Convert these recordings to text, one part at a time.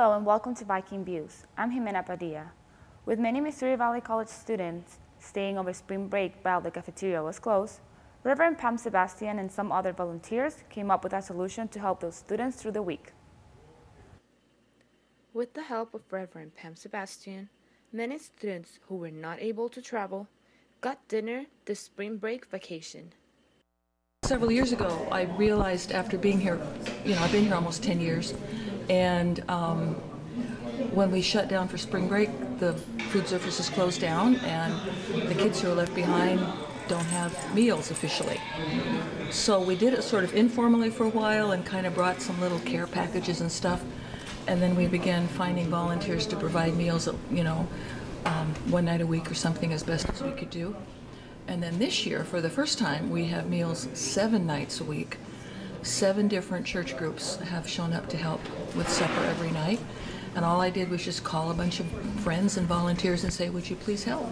Hello and welcome to Viking Views. I'm Jimena Padilla. With many Missouri Valley College students staying over spring break while the cafeteria was closed, Reverend Pam Sebastian and some other volunteers came up with a solution to help those students through the week. With the help of Reverend Pam Sebastian, many students who were not able to travel got dinner this spring break vacation. Several years ago, I realized after being here, I've been here almost 10 years, and when we shut down for spring break, the food services closed down, and the kids who are left behind don't have meals officially. So we did it sort of informally for a while and kind of brought some little care packages and stuff, and then we began finding volunteers to provide meals, one night a week or something as best as we could do. And then this year, for the first time, we have meals 7 nights a week. 7 different church groups have shown up to help with supper every night. And all I did was just call a bunch of friends and volunteers and say, would you please help?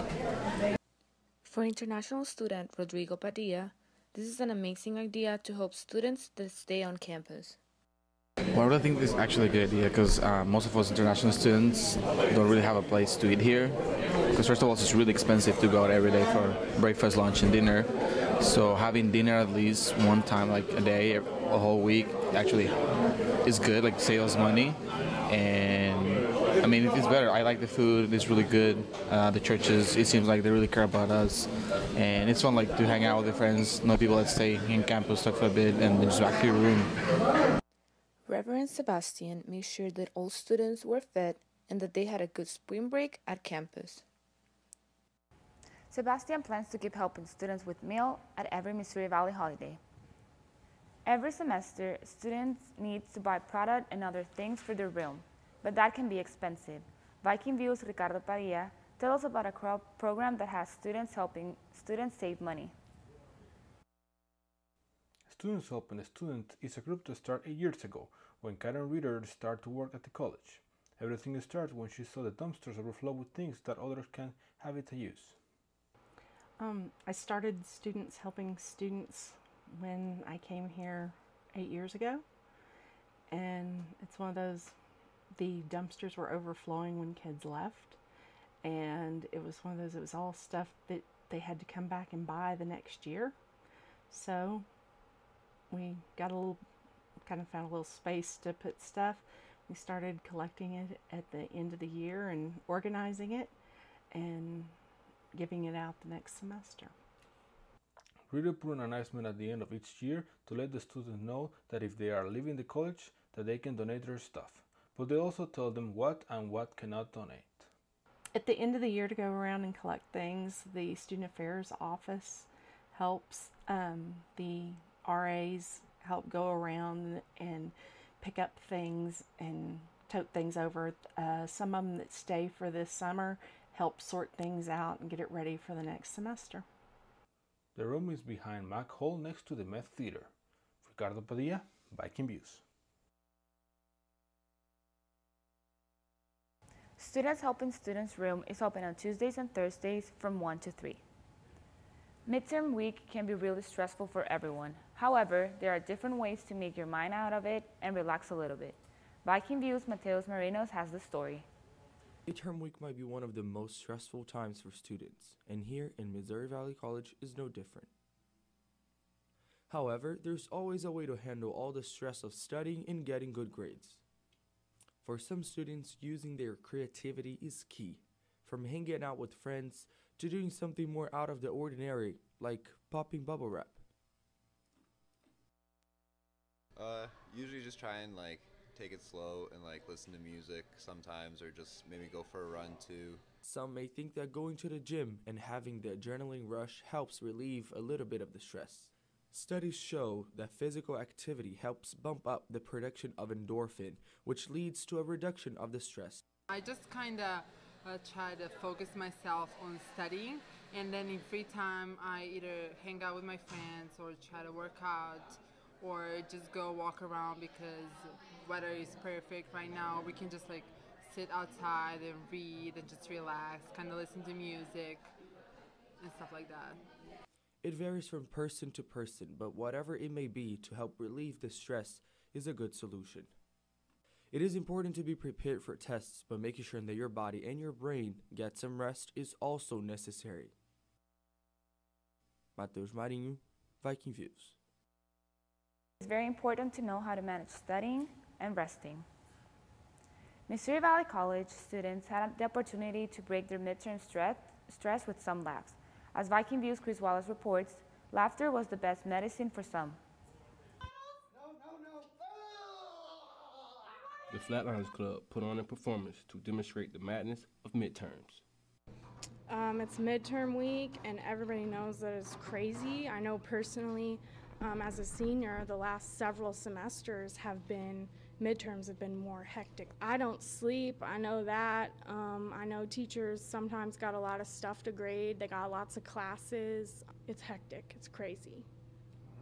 For international student Rodrigo Padilla, this is an amazing idea to help students that stay on campus. Well, I think this is actually a good idea because most of us international students don't really have a place to eat here. Because first of all, it's really expensive to go out every day for breakfast, lunch, and dinner. So having dinner at least one time, like a day, a whole week, actually is good. Like saves money, and I mean it's better. I like the food; it's really good. The churches, it seems like they really care about us, and it's fun like to hang out with the friends, know people that stay in campus, talk for a bit, and then just back to your room. Reverend Sebastian made sure that all students were fed and that they had a good spring break at campus. Sebastian plans to keep helping students with meal at every Missouri Valley holiday. Every semester, students need to buy product and other things for their room, but that can be expensive. Viking Views' Ricardo Padilla tells us about a program that has students helping students save money. Students Helping a Student is a group that started 8 years ago when Karen Reeder started to work at the college. Everything started when she saw the dumpsters overflow with things that others can have it to use. I started Students Helping Students when I came here 8 years ago, and it's one of those, the dumpsters were overflowing when kids left, and it was one of those, it was all stuff that they had to come back and buy the next year. So we got kind of found a little space to put stuff. We started collecting it at the end of the year and organizing it and giving it out the next semester. Reader put an announcement at the end of each year to let the students know that if they are leaving the college, that they can donate their stuff. But they also tell them what and what cannot donate. At the end of the year to go around and collect things, the Student Affairs Office helps. The RAs help go around and pick up things and tote things over. Some of them that stay for this summer help sort things out and get it ready for the next semester. The room is behind Mac Hall next to the Met Theater. Ricardo Padilla, Viking Views. Students Helping Students Room is open on Tuesdays and Thursdays from 1 to 3. Midterm week can be really stressful for everyone. However, there are different ways to make your mind out of it and relax a little bit. Viking Views' Mateos Marinos has the story. Midterm week might be one of the most stressful times for students, and here in Missouri Valley College is no different. However, there's always a way to handle all the stress of studying and getting good grades. For some students, using their creativity is key, from hanging out with friends to doing something more out of the ordinary, like popping bubble wrap. Usually just try and take it slow and listen to music sometimes, or just maybe go for a run too. Some may think that going to the gym and having the adrenaline rush helps relieve a little bit of the stress. Studies show that physical activity helps bump up the production of endorphin, which leads to a reduction of the stress. I just kind of try to focus myself on studying, and then in free time I either hang out with my friends or try to work out or just go walk around, because weather is perfect right now. We can just sit outside and read and just relax, kind of listen to music and stuff like that. It varies from person to person, but whatever it may be to help relieve the stress is a good solution. It is important to be prepared for tests, but making sure that your body and your brain get some rest is also necessary. Matheus Marinho, Viking Views. It's very important to know how to manage studying and resting. Missouri Valley College students had the opportunity to break their midterm stress with some laughs. As Viking Views' Chris Wallace reports, laughter was the best medicine for some. The Flatliners Club put on a performance to demonstrate the madness of midterms. It's midterm week, and everybody knows that it's crazy. I know personally, as a senior, the last several semesters midterms have been more hectic. I don't sleep, I know that. I know teachers sometimes got a lot of stuff to grade. They got lots of classes. It's hectic, it's crazy.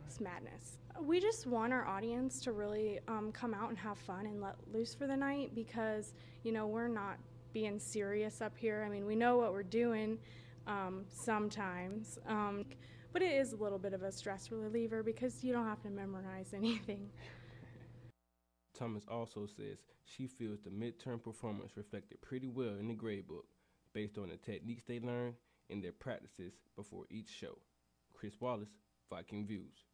It's madness. We just want our audience to really come out and have fun and let loose for the night because, you know, we're not being serious up here. I mean, we know what we're doing sometimes, but it is a little bit of a stress reliever because you don't have to memorize anything. Thomas also says she feels the midterm performance reflected pretty well in the grade book based on the techniques they learned in their practices before each show. Chris Wallace, Viking Views.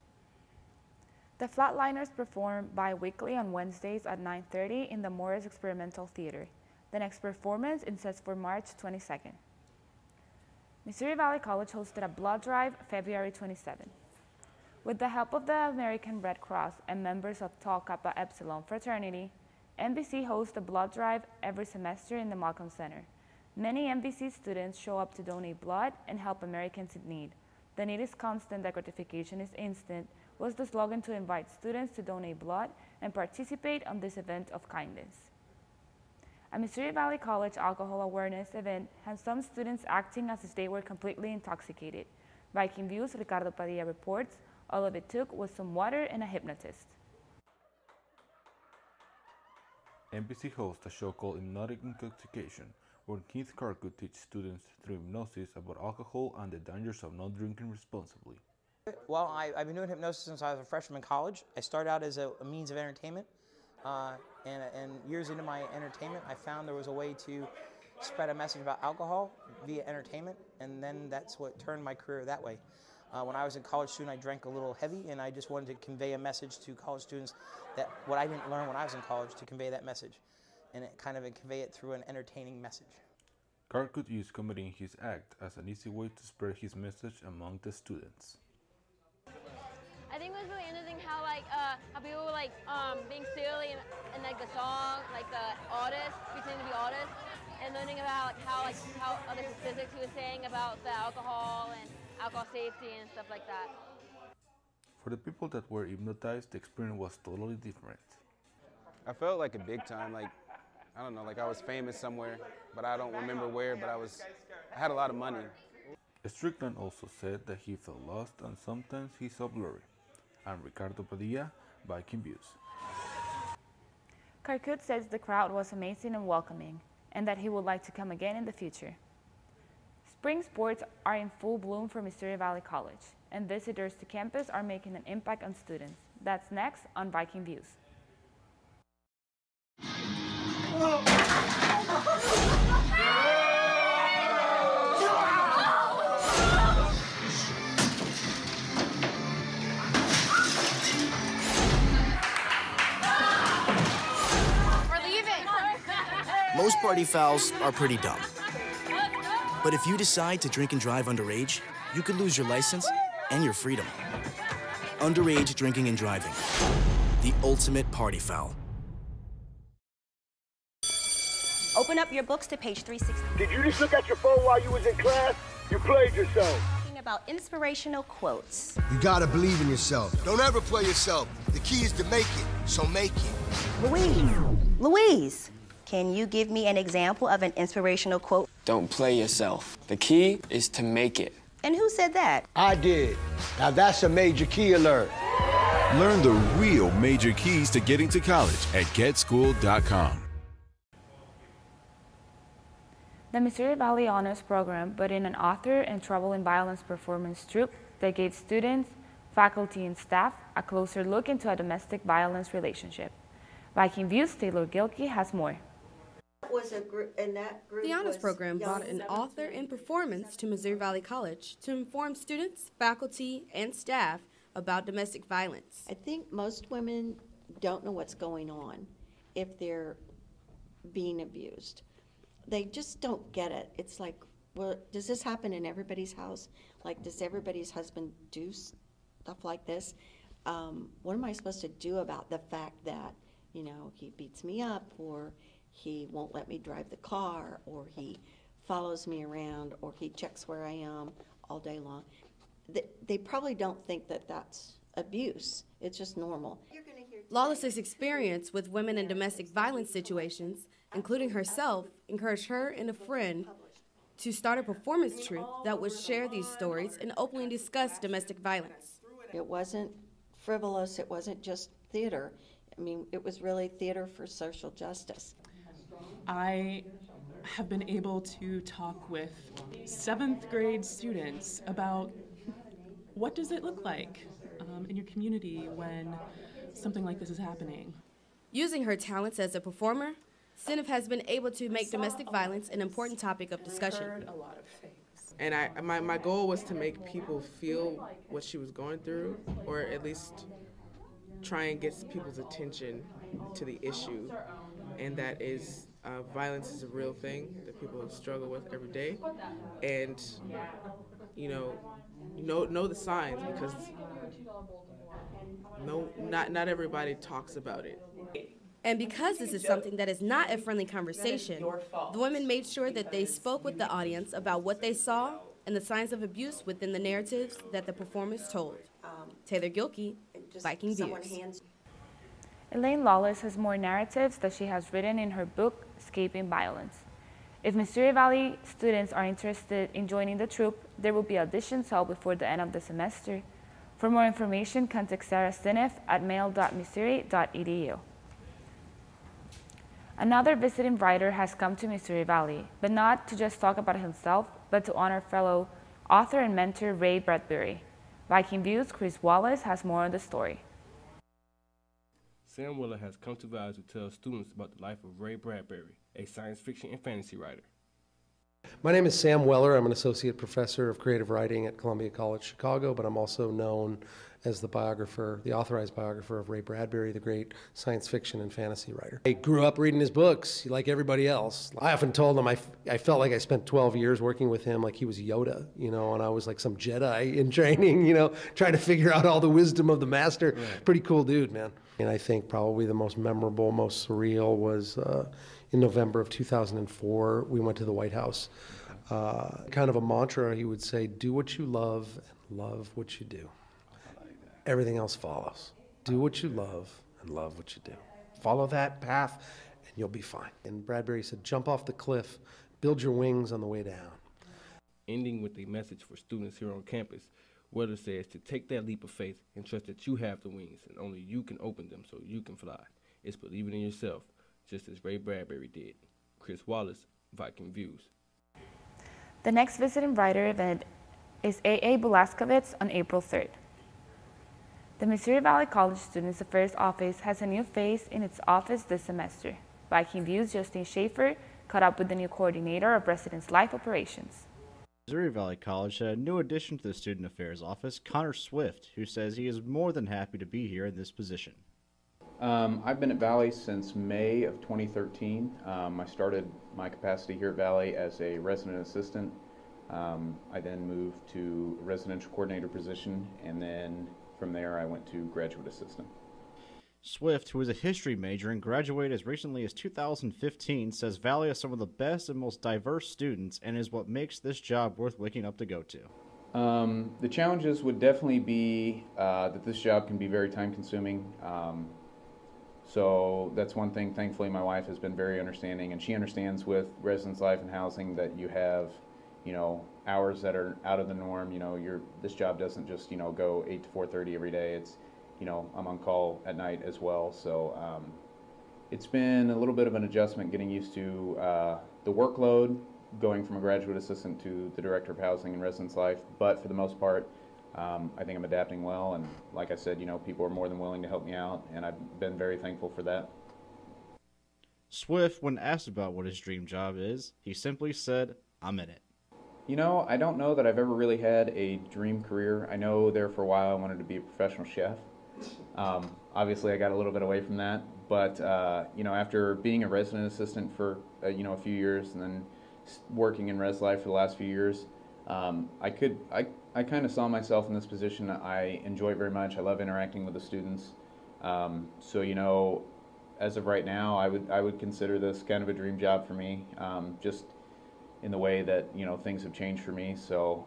The Flatliners perform bi-weekly on Wednesdays at 9:30 in the Morris Experimental Theater. The next performance is set for March 22nd. Missouri Valley College hosted a blood drive February 27. With the help of the American Red Cross and members of Tau Kappa Epsilon fraternity, MVC hosts a blood drive every semester in the Malcolm Center. Many MVC students show up to donate blood and help Americans in need. The need is constant, the gratification is instant, was the slogan to invite students to donate blood and participate on this event of kindness. A Missouri Valley College alcohol awareness event had some students acting as if they were completely intoxicated. Viking Views' Ricardo Padilla reports, all of it took was some water and a hypnotist. NBC hosts a show called Hypnotic Intoxication, where Keith Carcutt teaches students through hypnosis about alcohol and the dangers of not drinking responsibly. Well, I've been doing hypnosis since I was a freshman in college. I started out as a means of entertainment, and years into my entertainment, I found there was a way to spread a message about alcohol via entertainment, and then that's what turned my career that way. When I was a college student, I drank a little heavy, and I just wanted to convey a message to college students that what I didn't learn when I was in college, to convey that message, and convey it through an entertaining message. Carcutt used comedy in his act as an easy way to spread his message among the students. I think it was really interesting how people were being silly and the song, the artist, pretending to be artists, and learning about how other statistics he was saying about the alcohol and alcohol safety and stuff like that. For the people that were hypnotized, the experience was totally different. I felt like a big time, I don't know, I was famous somewhere, but I don't remember where, but I had a lot of money. Strickland also said that he felt lost and sometimes he saw blurry. I'm Ricardo Padilla, Viking Views. Carcutt says the crowd was amazing and welcoming, and that he would like to come again in the future. Spring sports are in full bloom for Missouri Valley College, and visitors to campus are making an impact on students. That's next on Viking Views. Most party fouls are pretty dumb. But if you decide to drink and drive underage, you could lose your license and your freedom. Underage drinking and driving. The ultimate party foul. Open up your books to page 360. Did you just look at your phone while you was in class? You played yourself. Talking about inspirational quotes. You gotta believe in yourself. Don't ever play yourself. The key is to make it, so make it. Louise, can you give me an example of an inspirational quote? Don't play yourself. The key is to make it. And who said that? I did. Now that's a major key alert. Learn the real major keys to getting to college at getschool.com. The Missouri Valley Honors Program put in an author and trouble and violence performance troupe that gave students, faculty, and staff a closer look into a domestic violence relationship. Viking Views' Taylor Gilkey has more. Was a group, and that group The honors was program young brought an author in performance to Missouri Valley College to inform students, faculty, and staff about domestic violence. I think most women don't know what's going on if they're being abused. They just don't get it. It's like, well, does this happen in everybody's house? Like, does everybody's husband do stuff like this? What am I supposed to do about the fact that, you know, he beats me up, or he won't let me drive the car, or he follows me around, or he checks where I am all day long? They probably don't think that that's abuse. It's just normal. Lawless's experience with women in domestic violence situations, including herself, encouraged her and a friend to start a performance troupe that would share these stories and openly discuss domestic violence. It wasn't frivolous. It wasn't just theater. I mean, it was really theater for social justice. I have been able to talk with 7th grade students about what does it look like in your community when something like this is happening. Using her talents as a performer, Senef has been able to make domestic violence an important topic of discussion. And my goal was to make people feel what she was going through, or at least try and get people's attention to the issue, and that is violence is a real thing that people struggle with every day, and know the signs, because not everybody talks about it. And because this is something that is not a friendly conversation, the women made sure that they spoke with the audience about what they saw and the signs of abuse within the narratives that the performers told. Taylor Gilkey, Viking Views. Elaine Lawless has more narratives that she has written in her book, Escaping Violence. If Missouri Valley students are interested in joining the troupe, there will be auditions held before the end of the semester. For more information, contact Sarah Senef at mail.missouri.edu. Another visiting writer has come to Missouri Valley, but not to just talk about himself, but to honor fellow author and mentor Ray Bradbury. Viking Views' Chris Wallace has more on the story. Sam Weller has come to Valley to tell students about the life of Ray Bradbury, a science fiction and fantasy writer. My name is Sam Weller. I'm an associate professor of creative writing at Columbia College Chicago, but I'm also known as the biographer, the authorized biographer of Ray Bradbury, the great science fiction and fantasy writer. I grew up reading his books like everybody else. I often told him I felt like I spent 12 years working with him like he was Yoda, and I was like some Jedi in training, trying to figure out all the wisdom of the master. Right. Pretty cool dude, man. And I think probably the most memorable, most surreal was in November of 2004, we went to the White House. Kind of a mantra, he would say, do what you love and love what you do. Everything else follows. Do what you love and love what you do. Follow that path and you'll be fine. And Bradbury said, jump off the cliff, build your wings on the way down. Ending with a message for students here on campus, Weller says to take that leap of faith and trust that you have the wings and only you can open them so you can fly. It's believing in yourself, just as Ray Bradbury did. Chris Wallace, Viking Views. The next visiting writer event is A.A. Blaskovitz on April 3rd. The Missouri Valley College Students Affairs Office has a new face in its office this semester. Viking Views' Justine Schaefer caught up with the new coordinator of Residence Life Operations. Missouri Valley College had a new addition to the Student Affairs Office, Connor Swift, who says he is more than happy to be here in this position. I've been at Valley since May of 2013. I started my capacity here at Valley as a resident assistant. I then moved to a residential coordinator position, and then from there I went to graduate assistant. Swift, who is a history major and graduated as recently as 2015, says Valley has some of the best and most diverse students and is what makes this job worth waking up to go to. The challenges would definitely be that this job can be very time-consuming. So that's one thing. Thankfully, my wife has been very understanding, and she understands with residence life and housing that you have, hours that are out of the norm. This job doesn't just, go 8 to 4:30 every day. It's, I'm on call at night as well. So it's been a little bit of an adjustment getting used to the workload, going from a graduate assistant to the director of housing and residence life. But for the most part, I think I'm adapting well, and like I said, people are more than willing to help me out, and I've been very thankful for that. Swift, when asked about what his dream job is, he simply said, "I'm in it." You know, I don't know that I've ever really had a dream career. I know there for a while I wanted to be a professional chef. Obviously, I got a little bit away from that, but you know, after being a resident assistant for you know, a few years, and then working in res life for the last few years, I kind of saw myself in this position. I enjoy it very much. I love interacting with the students. So you know, as of right now, I would consider this kind of a dream job for me. Just in the way that, you know, things have changed for me. So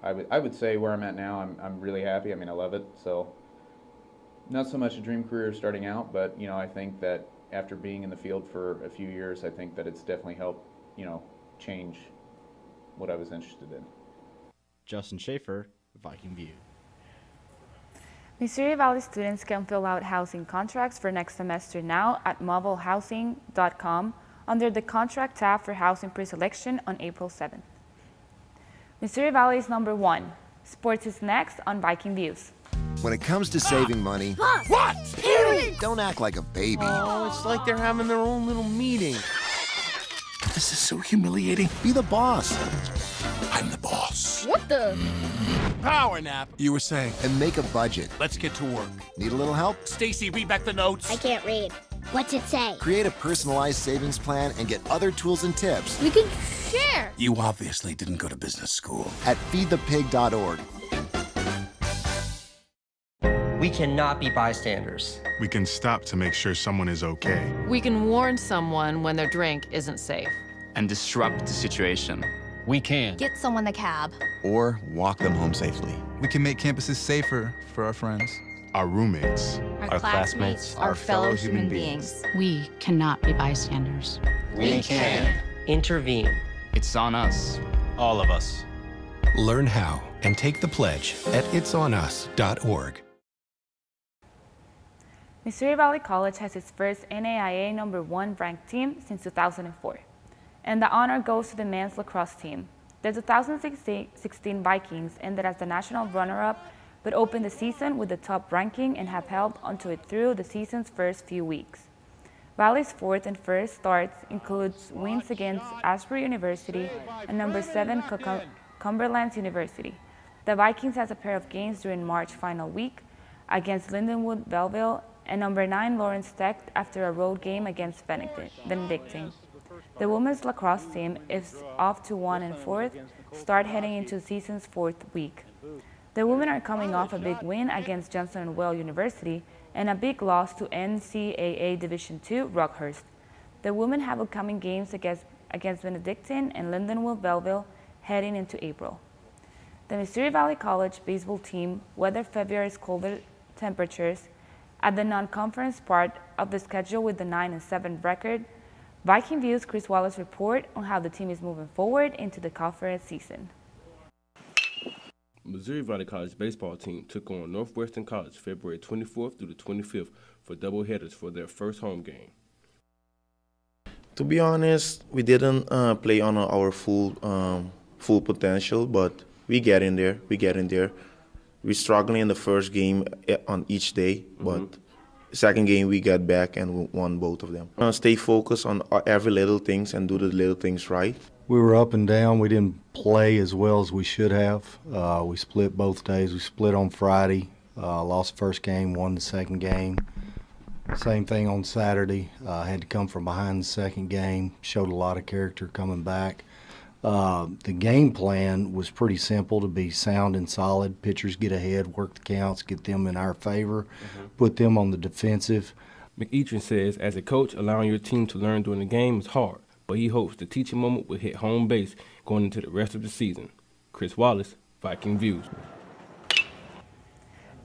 I would say where I'm at now, I'm really happy. I mean, I love it. So not so much a dream career starting out, but you know, I think that after being in the field for a few years, I think that it's definitely helped, you know, change what I was interested in. Justin Schaefer, Viking View. Missouri Valley students can fill out housing contracts for next semester now at mobilehousing.com under the Contract tab for housing pre-selection on April 7th. Missouri Valley is number 1. Sports is next on Viking Views. When it comes to saving money, What? don't act like a baby. Oh, it's like they're having their own little meeting. This is so humiliating. Be the boss. I'm the boss. What the? Power nap. You were saying. And make a budget. Let's get to work. Need a little help? Stacy, read back the notes. I can't read. What's it say? Create a personalized savings plan and get other tools and tips. We can share. You obviously didn't go to business school. At feedthepig.org. We cannot be bystanders. We can stop to make sure someone is okay. We can warn someone when their drink isn't safe. And disrupt the situation. We can. Get someone a cab. Or walk them home safely. We can make campuses safer for our friends. Our roommates. Our classmates. Our fellow human beings. We cannot be bystanders. We can. Intervene. It's on us. All of us. Learn how and take the pledge at itsonus.org. Missouri Valley College has its first NAIA number 1 ranked team since 2004. And the honor goes to the men's lacrosse team. The 2016 Vikings ended as the national runner-up, but opened the season with the top ranking and have held onto it through the season's first few weeks. Valley's fourth and first starts includes wins against Ashbury University and number 7 Cumberland University. The Vikings has a pair of games during March final week against Lindenwood Belleville and number 9 Lawrence Tech after a road game against Benedictine. The women's lacrosse team is off to 1-4 start heading into the season's 4th week. The women are coming off a big win against Johnson and Wales University and a big loss to NCAA Division II Rockhurst. The women have upcoming games against Benedictine and Lindenwood Belleville heading into April. The Missouri Valley College baseball team weathered February's colder temperatures at the non-conference part of the schedule with the 9-7 record. Viking View's Chris Wallace report on how the team is moving forward into the conference season. Missouri Valley College baseball team took on Northwestern College February 24th through the 25th for doubleheaders for their first home game. To be honest, we didn't play on our full potential, but we get in there. We're struggling in the first game on each day, but second game we got back and won both of them. Stay focused on every little things and do the little things right. We were up and down. We didn't play as well as we should have. We split both days. We split on Friday, lost the first game, won the second game. Same thing on Saturday. Had to come from behind the second game. Showed a lot of character coming back. The game plan was pretty simple, to be sound and solid. Pitchers get ahead, work the counts, get them in our favor, put them on the defensive. McEachern says, as a coach, allowing your team to learn during the game is hard, but he hopes the teaching moment will hit home base going into the rest of the season. Chris Wallace, Viking Views.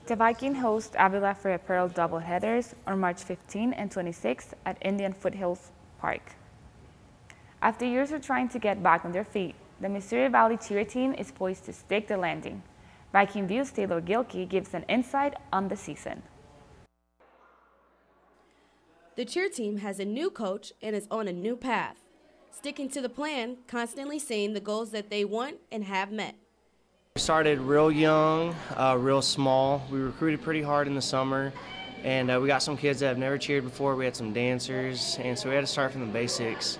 The Viking host Avila for apparel doubleheaders on March 15 and 26 at Indian Foothills Park. After years of trying to get back on their feet, the Missouri Valley cheer team is poised to stake the landing. Viking Views' Taylor Gilkey gives an insight on the season. The cheer team has a new coach and is on a new path, sticking to the plan, constantly seeing the goals that they want and have met. We started real young, real small. We recruited pretty hard in the summer, And we got some kids that have never cheered before. We had some dancers, and so we had to start from the basics.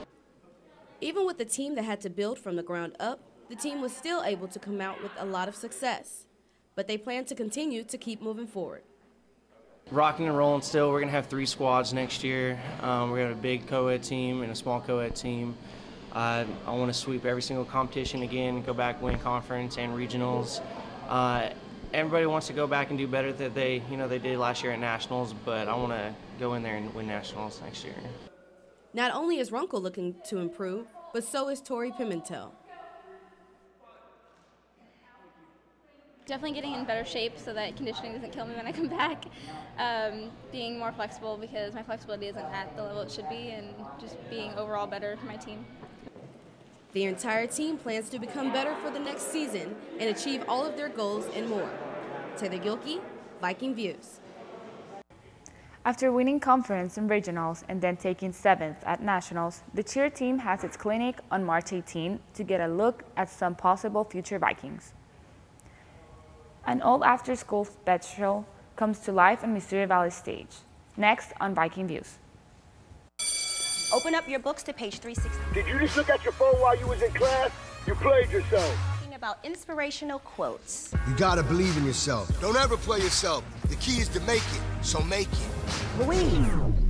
Even with the team that had to build from the ground up, the team was still able to come out with a lot of success. But they plan to continue to keep moving forward. Rocking and rolling still. We're going to have 3 squads next year. We're going to have a big co-ed team and a small co-ed team. I want to sweep every single competition again, go back, win conference and regionals. Everybody wants to go back and do better than they did last year at nationals, but I want to go in there and win nationals next year. Not only is Runkle looking to improve, but so is Tori Pimentel. Definitely getting in better shape so that conditioning doesn't kill me when I come back. Being more flexible because my flexibility isn't at the level it should be, and just being overall better for my team. The entire team plans to become better for the next season and achieve all of their goals and more. Taylor Gilkey, Viking Views. After winning conference and regionals and then taking 7th at nationals, the cheer team has its clinic on March 18 to get a look at some possible future Vikings. An old after-school special comes to life on Missouri Valley stage. Next on Viking Views. Open up your books to page 360. Did you just look at your phone while you was in class? You played yourself. Talking about inspirational quotes. You gotta believe in yourself. Don't ever play yourself. The key is to make it, so make it.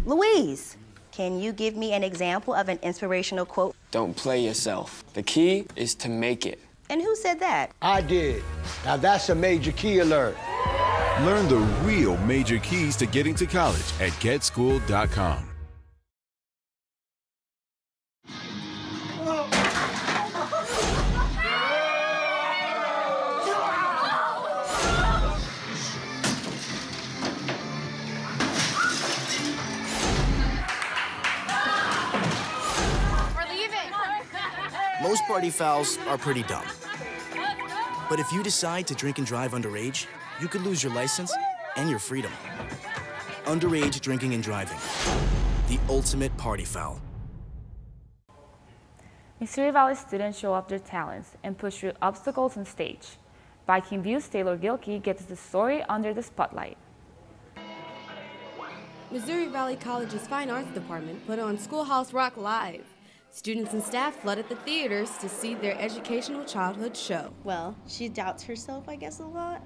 Louise, can you give me an example of an inspirational quote? Don't play yourself. The key is to make it. And who said that? I did. Now that's a major key alert. Learn the real major keys to getting to college at getschool.com. Most party fouls are pretty dumb. But if you decide to drink and drive underage, you could lose your license and your freedom. Underage drinking and driving. The ultimate party foul. Missouri Valley students show off their talents and push through obstacles on stage. Viking Views' Taylor Gilkey gets the story under the spotlight. Missouri Valley College's Fine Arts Department put on Schoolhouse Rock Live. Students and staff flooded the theaters to see their educational childhood show. Well, she doubts herself, I guess, a lot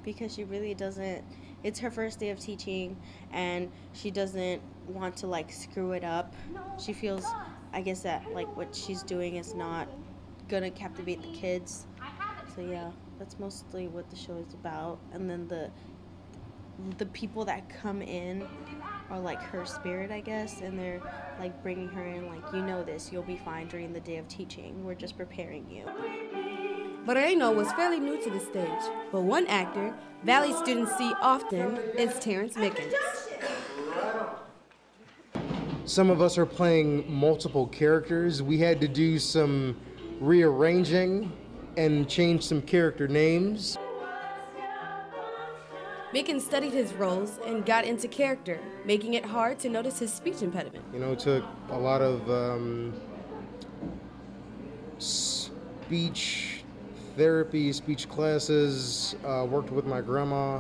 because she really doesn't. It's her first day of teaching and she doesn't want to screw it up. She feels, I guess, that what she's doing is not gonna captivate the kids. So yeah, that's mostly what the show is about. And then the people that come in are her spirit, I guess, and they're bringing her in you know this, you'll be fine during the day of teaching. We're just preparing you. Moreno was fairly new to the stage, but one actor Valley students see often is Terrence Mickens. Some of us are playing multiple characters. We had to do some rearranging and change some character names. Mickens studied his roles and got into character, making it hard to notice his speech impediment. It took a lot of speech therapy, speech classes, worked with my grandma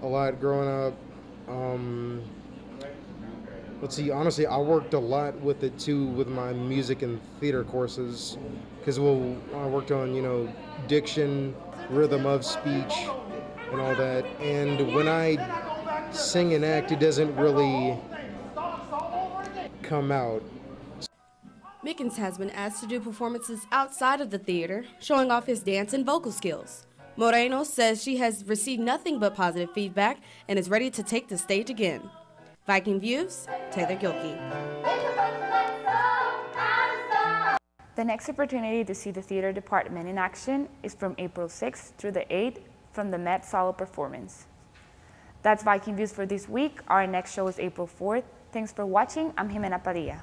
a lot growing up. Let's see, honestly, I worked a lot with it too with my music and theater courses because I worked on, diction, rhythm of speech, and all that. And when I sing and act, it doesn't really come out. Mickens has been asked to do performances outside of the theater, showing off his dance and vocal skills. Moreno says she has received nothing but positive feedback and is ready to take the stage again. Viking Views, Taylor Gilkey. The next opportunity to see the theater department in action is from April 6th through the 8th from the Met Solo performance. That's Viking Views for this week. Our next show is April 4th. Thanks for watching. I'm Jimena Padilla.